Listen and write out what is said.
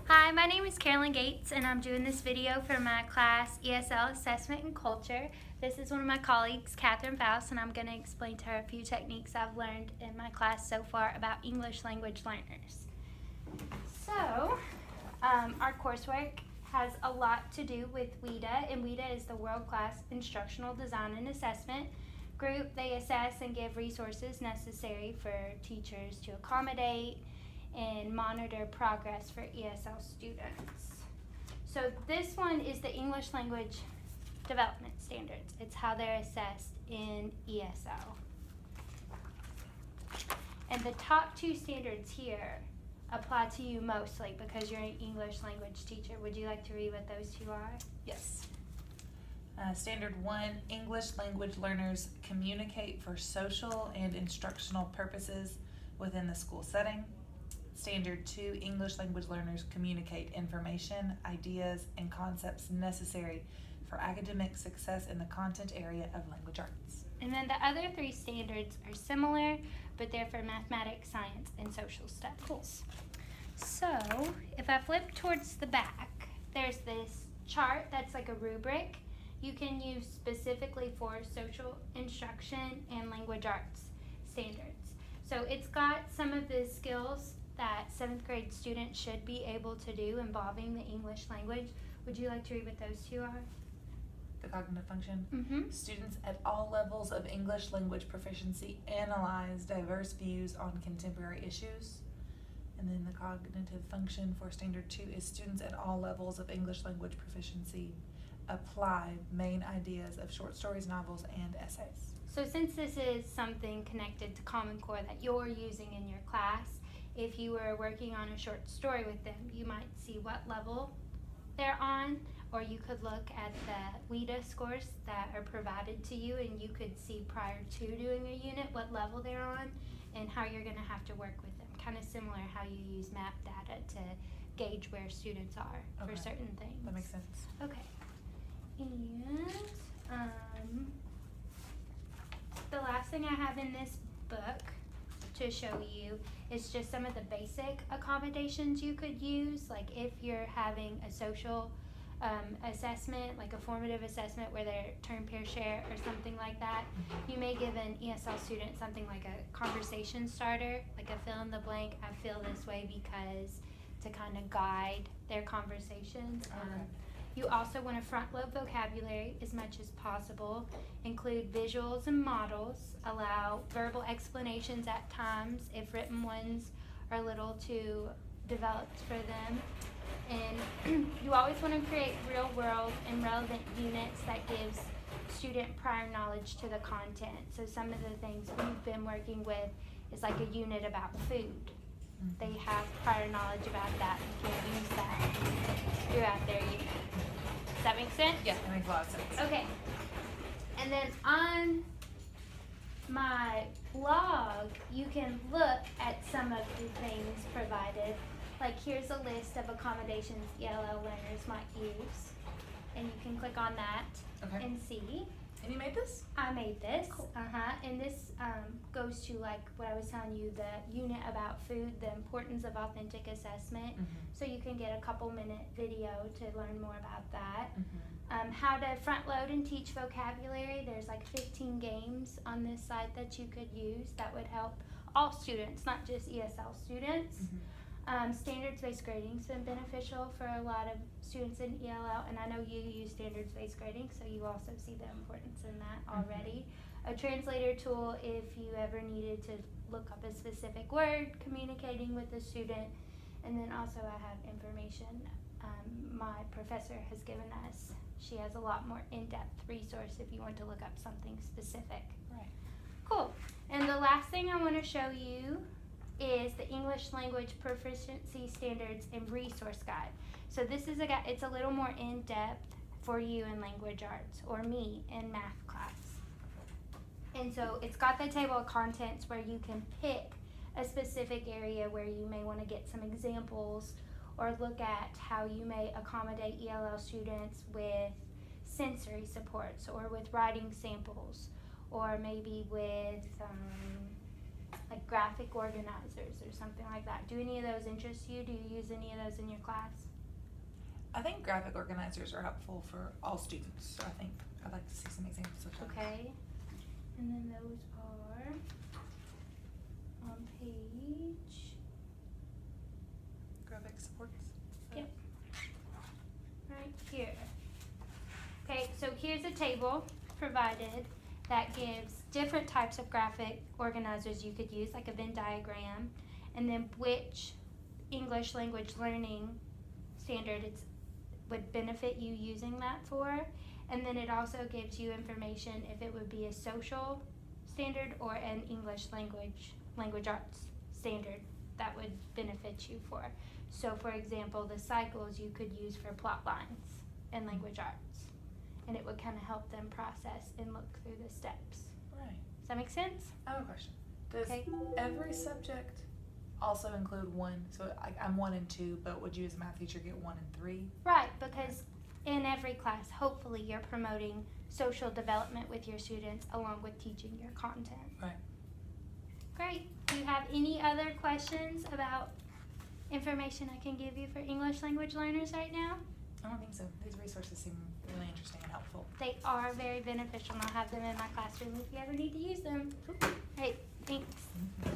Hi, my name is Carolyn Gates, and I'm doing this video for my class ESL Assessment and Culture. This is one of my colleagues, Catherine Faust, and I'm going to explain to her a few techniques I've learned in my class so far about English language learners. So, our coursework has a lot to do with WIDA, and WIDA is the World Class Instructional Design and Assessment group. They assess and give resources necessary for teachers to accommodate and monitor progress for ESL students. So this one is the English Language Development Standards. It's how they're assessed in ESL. And the top two standards here apply to you mostly because you're an English language teacher. Would you like to read what those two are? Yes. Standard 1, English language learners communicate for social and instructional purposes within the school setting. Standard 2, English language learners communicate information, ideas, and concepts necessary for academic success in the content area of language arts. And then the other three standards are similar, but they're for mathematics, science, and social studies. Cool. So, if I flip towards the back, there's this chart that's like a rubric you can use specifically for social instruction and language arts standards. So it's got some of the skills that 7th grade students should be able to do involving the English language. Would you like to read what those two are? The cognitive function. Mm-hmm. Students at all levels of English language proficiency analyze diverse views on contemporary issues. And then the cognitive function for standard 2 is students at all levels of English language proficiency apply main ideas of short stories, novels, and essays. So since this is something connected to Common Core that you're using in your class, if you were working on a short story with them, you might see what level they're on, or you could look at the WIDA scores that are provided to you, and you could see prior to doing a unit what level they're on and how you're going to have to work with them. Kind of similar how you use map data to gauge where students are for certain things. That makes sense. Okay. And the last thing I have in this book to show you is just some of the basic accommodations you could use. Like if you're having a social assessment, like a formative assessment where they're turn, pair, share, or something like that, you may give an ESL student something like a conversation starter, like a fill in the blank, I feel this way because, to kind of guide their conversations. You also want to front load vocabulary as much as possible, include visuals and models, allow verbal explanations at times if written ones are a little too developed for them. And you always want to create real world and relevant units that gives student prior knowledge to the content. So some of the things we've been working with is like a unit about food. They have prior knowledge about that and can use that throughout their unit. Does that make sense? Yeah, that makes a lot of sense. Okay. And then on my blog, you can look at some of the things provided. Like here's a list of accommodations ELL learners might use. And you can click on that and see. And you made this? I made this. Cool. And this goes to like what I was telling you, the unit about food, the importance of authentic assessment. So you can get a couple-minute video to learn more about that. How to front load and teach vocabulary. There's like 15 games on this site that you could use that would help all students, not just ESL students. Standards-based grading's been beneficial for a lot of students in ELL, and I know you use standards-based grading, so you also see the importance in that already. A translator tool if you ever needed to look up a specific word, communicating with the student, and then also I have information my professor has given us. She has a lot more in-depth resource if you want to look up something specific. Right. Cool. And the last thing I want to show you is the English Language Proficiency Standards and Resource Guide. So this is it's a little more in-depth for you in language arts or me in math class. And so it's got the table of contents where you can pick a specific area where you may want to get some examples or look at how you may accommodate ELL students with sensory supports or with writing samples or maybe with like graphic organizers or something like that. Do any of those interest you? Do you use any of those in your class? I think graphic organizers are helpful for all students, so I think I'd like to see some examples of those. Okay. And then those are on page, Graphic supports. Yep. right here. Okay, so here's a table provided that gives different types of graphic organizers you could use, like a Venn diagram, and then which English language learning standard would benefit you using that for. And then it also gives you information if it would be a social standard or an English language arts standard that would benefit you for. So for example, the cycles you could use for plot lines in language arts. And it would kind of help them process and look through the steps. Right. Does that make sense? I have a question. Does Okay. every subject also include one? So I'm 1 and 2, but would you as a math teacher get 1 and 3? Right, because in every class, hopefully you're promoting social development with your students along with teaching your content. Right. Great. Do you have any other questions about information I can give you for English language learners right now? I don't think so. These resources seem really interesting and helpful. They are very beneficial and I'll have them in my classroom if you ever need to use them. Great, thanks. Mhm.